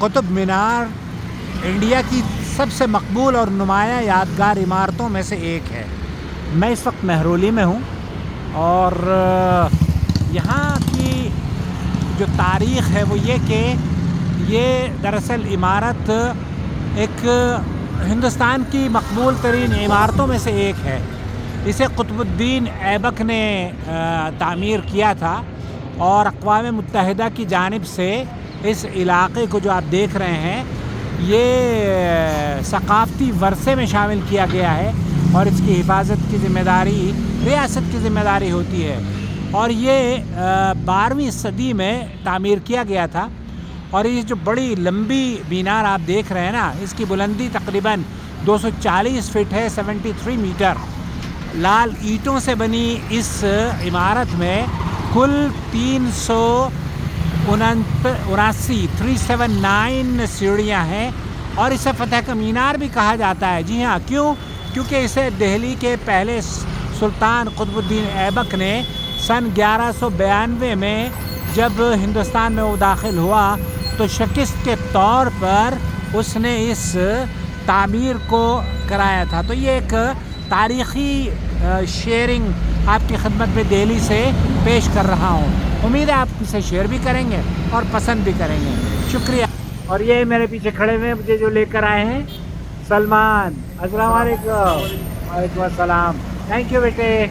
Qutub Minar India کی سب سے مقبول اور نمایاں یادگار عمارتوں میں سے ایک ہے۔ میں اس وقت مہرولی میں ہوں اور یہاں کی جو تاریخ ہے وہ یہ کہ یہ دراصل عمارت ایک ہندوستان کی مقبول ترین عمارتوں میں سے ایک ہے۔ اسے قطب الدین ایبک نے تعمیر کیا تھا اور اقوام متحدہ کی جانب سے اس علاقے کو جو آپ دیکھ رہے ہیں یہ ثقافتی ورثے میں شامل کیا گیا ہے اور اس کی حفاظت کی ذمہ داری ریاست کی ذمہ داری ہوتی ہے، اور یہ 12ویں صدی میں تعمیر کیا گیا تھا۔ اور یہ جو بڑی لمبی مینار آپ دیکھ رہے ہیں نا، اس کی بلندی تقریباً 240 فٹ ہے، 73 میٹر۔ لال اینٹوں سے بنی اس عمارت میں کل 379 سیڑھیاں ہیں اور اسے فتح کا مینار بھی کہا جاتا ہے۔ جی ہاں، کیونکہ اسے دہلی کے پہلے سلطان قطب الدین ایبک نے سن 1192 میں جب ہندوستان میں وہ داخل ہوا تو شکست کے طور پر اس نے اس تعمیر کو کرایا تھا۔ تو یہ ایک تاریخی شیئرنگ آپ کی خدمت میں دہلی سے پیش کر رہا ہوں۔ امید ہے آپ اسے شیئر بھی کریں گے اور پسند بھی کریں گے۔ شکریہ۔ اور یہ میرے پیچھے کھڑے ہوئے مجھے جو لے کر آئے ہیں سلمان۔ السلام علیکم۔ وعلیکم السلام۔ تھینک یو بیٹے۔